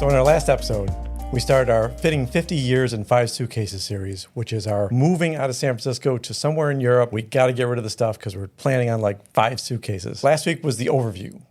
So in our last episode, we started our Fitting 50 Years in 5 Suitcases series, which is our moving out of San Francisco to somewhere in Europe. We got to get rid of the stuff because we're planning on like 5 suitcases. Last week was the overview.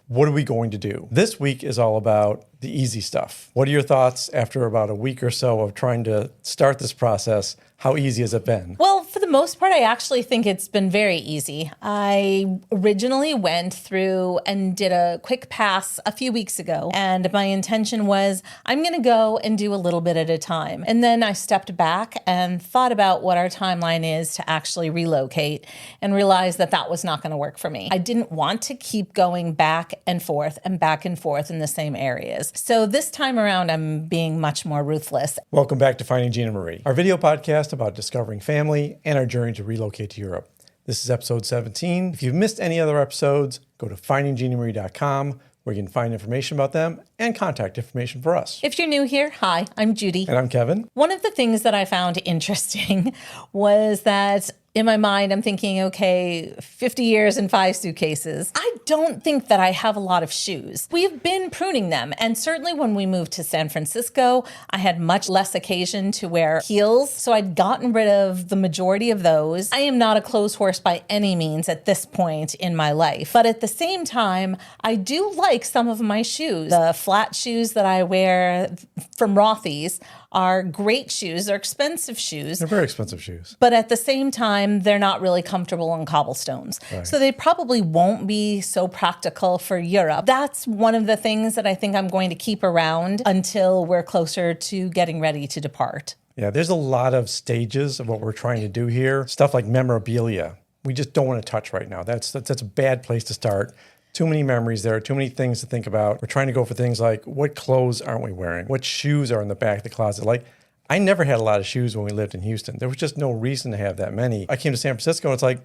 What are we going to do? This week is all about the easy stuff. What are your thoughts after about a week or so of trying to start this process? How easy has it been? Well, for the most part, I actually think it's been very easy. I originally went through and did a quick pass a few weeks ago, and my intention was I'm going to go and do a little bit at a time. And then I stepped back and thought about what our timeline is to actually relocate and realized that that was not going to work for me. I didn't want to keep going back and forth in the same areas. So this time around, I'm being much more ruthless. Welcome back to Finding Gina Marie, our video podcast about discovering family and our journey to relocate to Europe. This is episode 17. If you've missed any other episodes, go to findingginamarie.com where you can find information about them and contact information for us. If you're new here, hi, I'm Judy. And I'm Kevin. One of the things that I found interesting was that in my mind, I'm thinking, okay, 50 years and 5 suitcases. I don't think that I have a lot of shoes. We've been pruning them. And certainly when we moved to San Francisco, I had much less occasion to wear heels. So I'd gotten rid of the majority of those. I am not a clothes horse by any means at this point in my life. But at the same time, I do like some of my shoes. The flat shoes that I wear from Rothy's are great shoes. They're expensive shoes. They're very expensive shoes. But at the same time, they're not really comfortable on cobblestones. Right. So they probably won't be so practical for Europe. That's one of the things that I think I'm going to keep around until we're closer to getting ready to depart. Yeah, there's a lot of stages of what we're trying to do here. Stuff like memorabilia, we just don't want to touch right now. That's a bad place to start. Too many memories there, too many things to think about. We're trying to go for things like, what clothes aren't we wearing? What shoes are in the back of the closet? Like, I never had a lot of shoes when we lived in Houston. There was just no reason to have that many. I came to San Francisco and it's like,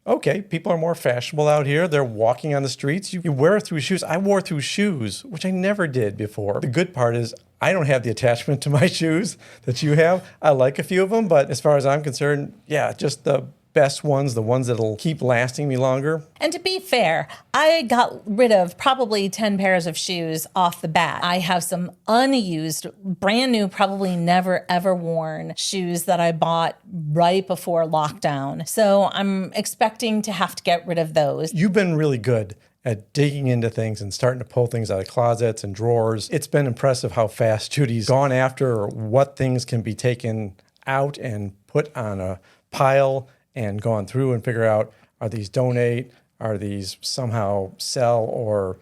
okay, people are more fashionable out here. They're walking on the streets. You wear through shoes. I wore through shoes, which I never did before. The good part is I don't have the attachment to my shoes that you have. I like a few of them, but as far as I'm concerned, yeah, just the best ones, the ones that'll keep lasting me longer. And to be fair, I got rid of probably 10 pairs of shoes off the bat. I have some unused, brand new, probably never ever worn shoes that I bought right before lockdown. So I'm expecting to have to get rid of those. You've been really good at digging into things and starting to pull things out of closets and drawers. It's been impressive how fast Judy's gone after what things can be taken out and put on a pile and gone through and figure out, are these donate, are these somehow sell or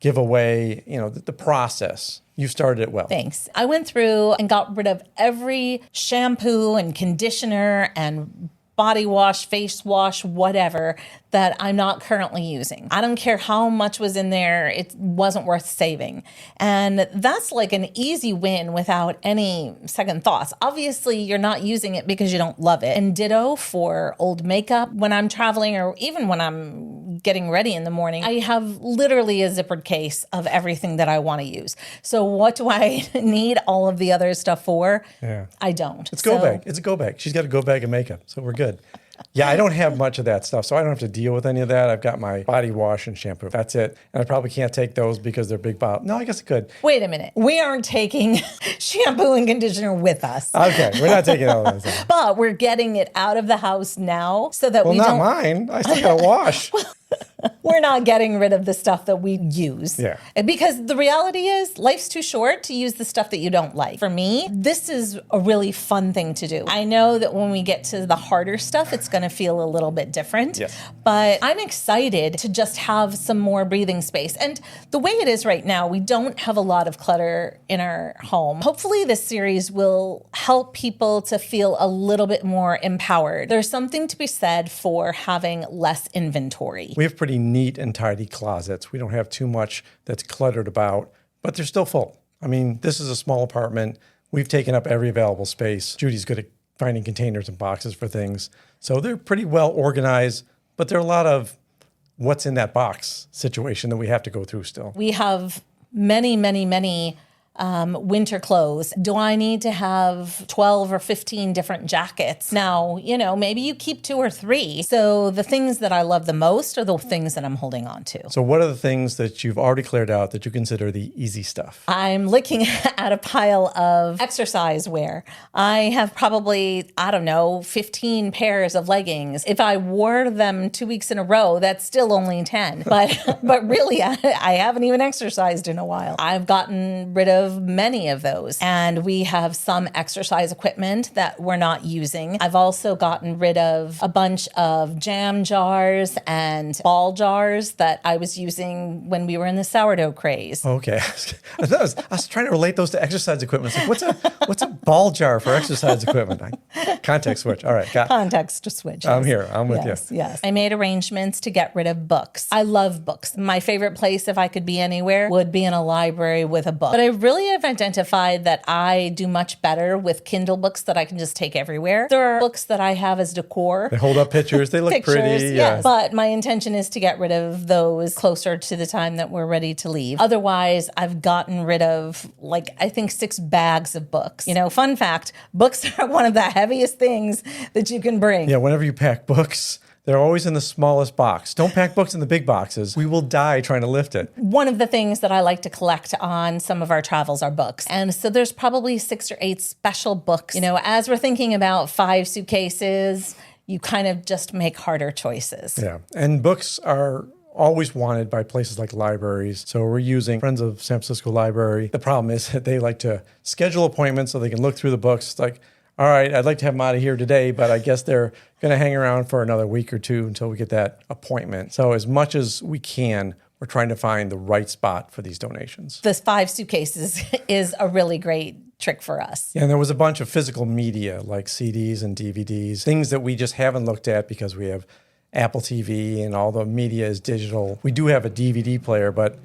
give away, the process. You started it well. Thanks. I went through and got rid of every shampoo and conditioner and body wash, face wash, whatever, that I'm not currently using. I don't care how much was in there, it wasn't worth saving. And that's like an easy win without any second thoughts. Obviously, you're not using it because you don't love it. And ditto for old makeup. When I'm traveling or even when I'm getting ready in the morning, I have literally a zippered case of everything that I want to use. So what do I need all of the other stuff for? Yeah. I don't. It's go bag. It's a go bag. She's got a go bag of makeup, so we're good. Yeah, I don't have much of that stuff, so I don't have to deal with any of that. I've got my body wash and shampoo. That's it. And I probably can't take those because they're big bottle. No, I guess I could. Wait a minute. We aren't taking shampoo and conditioner with us. Okay, we're not taking all of those. But we're getting it out of the house now so that we Well, don't... not mine. I still got to wash. We're not getting rid of the stuff that we use. Yeah. Because the reality is, life's too short to use the stuff that you don't like. For me, this is a really fun thing to do. I know that when we get to the harder stuff, it's going to feel a little bit different. Yes. But I'm excited to just have some more breathing space. And the way it is right now, we don't have a lot of clutter in our home. Hopefully this series will help people to feel a little bit more empowered. There's something to be said for having less inventory. We have pretty neat and tidy closets. We don't have too much that's cluttered about, but they're still full. I mean, this is a small apartment. We've taken up every available space. Judy's good at finding containers and boxes for things. So they're pretty well organized, but there are a lot of what's in that box situation that we have to go through still. We have many winter clothes? Do I need to have 12 or 15 different jackets? Now, maybe you keep 2 or 3. So the things that I love the most are the things that I'm holding on to. So what are the things that you've already cleared out that you consider the easy stuff? I'm looking at a pile of exercise wear. I have probably, 15 pairs of leggings. If I wore them 2 weeks in a row, that's still only 10. But really, I haven't even exercised in a while. I've gotten rid of many of those. And we have some exercise equipment that we're not using. I've also gotten rid of a bunch of jam jars and ball jars that I was using when we were in the sourdough craze. Okay. I was trying to relate those to exercise equipment. It's like, what's a ball jar for exercise equipment? Context switch. All right. Context switch. I'm here. I'm with you. Yes. I made arrangements to get rid of books. I love books. My favorite place, if I could be anywhere, would be in a library with a book. But I really have identified that I do much better with Kindle books that I can just take everywhere. There are books that I have as decor. They hold up pictures. They look pretty. Yes. But my intention is to get rid of those closer to the time that we're ready to leave. Otherwise, I've gotten rid of, I think 6 bags of books. Fun fact, books are one of the heaviest things that you can bring. Yeah, whenever you pack books, they're always in the smallest box. Don't pack books in the big boxes. We will die trying to lift it. One of the things that I like to collect on some of our travels are books. And so there's probably 6 or 8 special books. As we're thinking about 5 suitcases, you kind of just make harder choices. Yeah, and books are always wanted by places like libraries. So we're using Friends of San Francisco Library. The problem is that they like to schedule appointments so they can look through the books. It's like, all right, I'd like to have them out of here today, but I guess they're going to hang around for another week or 2 until we get that appointment. So as much as we can, we're trying to find the right spot for these donations. This 5 suitcases is a really great trick for us. Yeah, and there was a bunch of physical media like CDs and DVDs, things that we just haven't looked at because we have Apple TV and all the media is digital. We do have a DVD player, but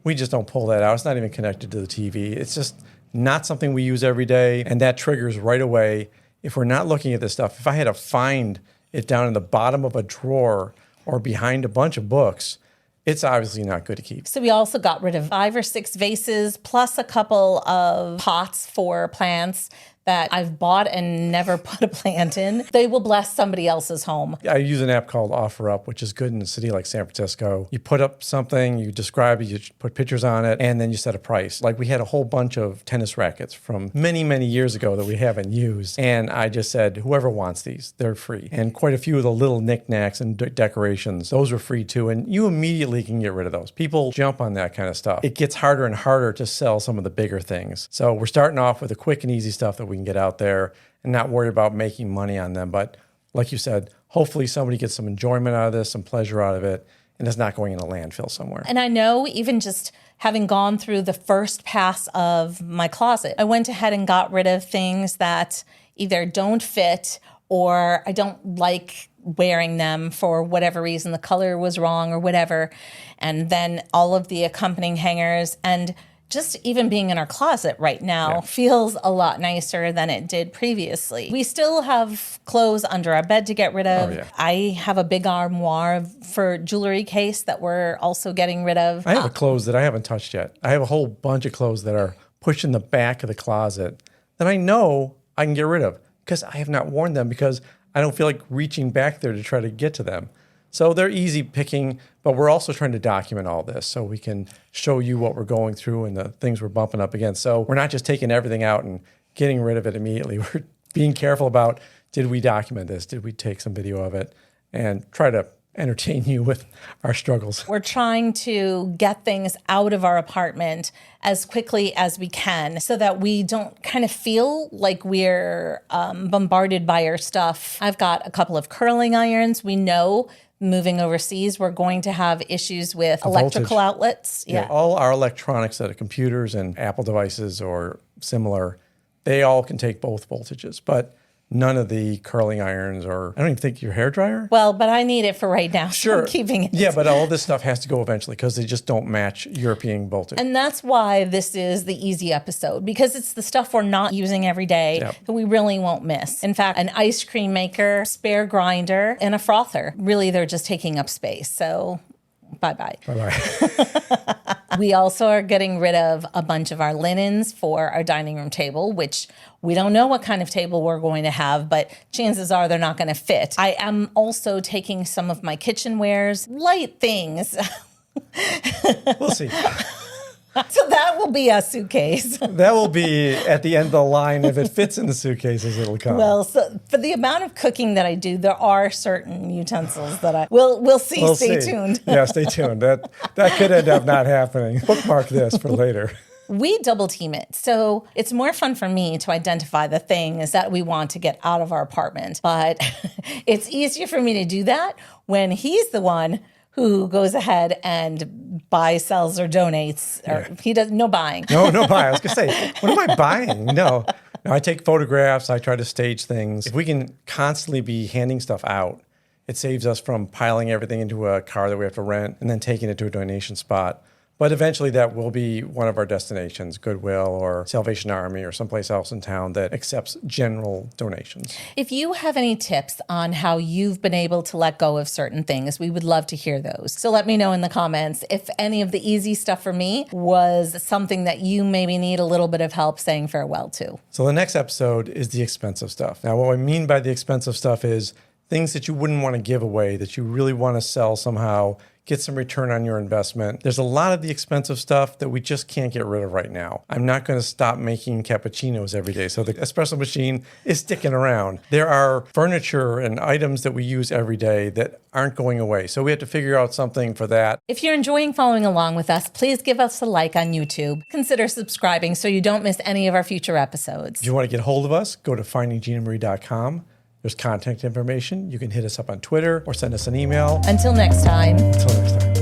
we just don't pull that out. It's not even connected to the TV. It's just not something we use every day, and that triggers right away. If we're not looking at this stuff, if I had to find it down in the bottom of a drawer or behind a bunch of books, it's obviously not good to keep. So we also got rid of 5 or 6 vases, plus a couple of pots for plants that I've bought and never put a plant in. They will bless somebody else's home. I use an app called OfferUp, which is good in a city like San Francisco. You put up something, you describe it, you put pictures on it, and then you set a price. Like we had a whole bunch of tennis rackets from many, many years ago that we haven't used. And I just said, whoever wants these, they're free. And quite a few of the little knickknacks and decorations, those were free too. And you immediately can get rid of those. People jump on that kind of stuff. It gets harder and harder to sell some of the bigger things. So we're starting off with the quick and easy stuff that we can get out there and not worry about making money on them. But like you said, hopefully somebody gets some enjoyment out of this, some pleasure out of it, and it's not going in a landfill somewhere. And I know even just having gone through the first pass of my closet, I went ahead and got rid of things that either don't fit or I don't like wearing them for whatever reason. The color was wrong or whatever. And then all of the accompanying hangers and just even being in our closet right now feels a lot nicer than it did previously. We still have clothes under our bed to get rid of. I have a big armoire for jewelry case that we're also getting rid of. I have a clothes that I haven't touched yet. I have a whole bunch of clothes that are pushed in the back of the closet that I know I can get rid of because I have not worn them because I don't feel like reaching back there to try to get to them. So they're easy picking, but we're also trying to document all this so we can show you what we're going through and the things we're bumping up against. So we're not just taking everything out and getting rid of it immediately. We're being careful about, did we document this? Did we take some video of it? And try to entertain you with our struggles. We're trying to get things out of our apartment as quickly as we can so that we don't kind of feel like we're bombarded by our stuff. I've got a couple of curling irons. We know moving overseas, we're going to have issues with electrical outlets. Yeah, all our electronics that are computers and Apple devices or similar, they all can take both voltages, but none of the curling irons or I don't even think your hairdryer. Well, but I need it for right now. Sure. So I'm keeping it. Yeah, but all this stuff has to go eventually because they just don't match European voltage. And that's why this is the easy episode, because it's the stuff we're not using every day that we really won't miss. In fact, an ice cream maker, spare grinder, and a frother. Really, they're just taking up space. So bye-bye. Bye-bye. We also are getting rid of a bunch of our linens for our dining room table, which we don't know what kind of table we're going to have, but chances are they're not going to fit. I am also taking some of my kitchenwares, light things. We'll see. So that will be a suitcase. That will be at the end of the line. If it fits in the suitcases, it'll come. Well, so for the amount of cooking that I do, there are certain utensils that we'll see. We'll Stay see. tuned. Yeah, stay tuned. That could end up not happening. Bookmark this for later. We double team it. So it's more fun for me to identify the things that we want to get out of our apartment. But it's easier for me to do that when he's the one who goes ahead and buys, sells, or donates. Or he does no buying. No buying. I was going to say, what am I buying? No, I take photographs. I try to stage things. If we can constantly be handing stuff out, it saves us from piling everything into a car that we have to rent and then taking it to a donation spot. But eventually that will be one of our destinations, Goodwill or Salvation Army or someplace else in town that accepts general donations. If you have any tips on how you've been able to let go of certain things, we would love to hear those. So let me know in the comments if any of the easy stuff for me was something that you maybe need a little bit of help saying farewell to. So the next episode is the expensive stuff. Now, what I mean by the expensive stuff is things that you wouldn't want to give away, that you really want to sell somehow, get some return on your investment. There's a lot of the expensive stuff that we just can't get rid of right now. I'm not going to stop making cappuccinos every day, so the espresso machine is sticking around. There are furniture and items that we use every day that aren't going away, so we have to figure out something for that. If you're enjoying following along with us, please give us a like on YouTube. Consider subscribing so you don't miss any of our future episodes. If you want to get hold of us, go to findingginamarie.com. There's contact information. You can hit us up on Twitter or send us an email. Until next time. Until next time.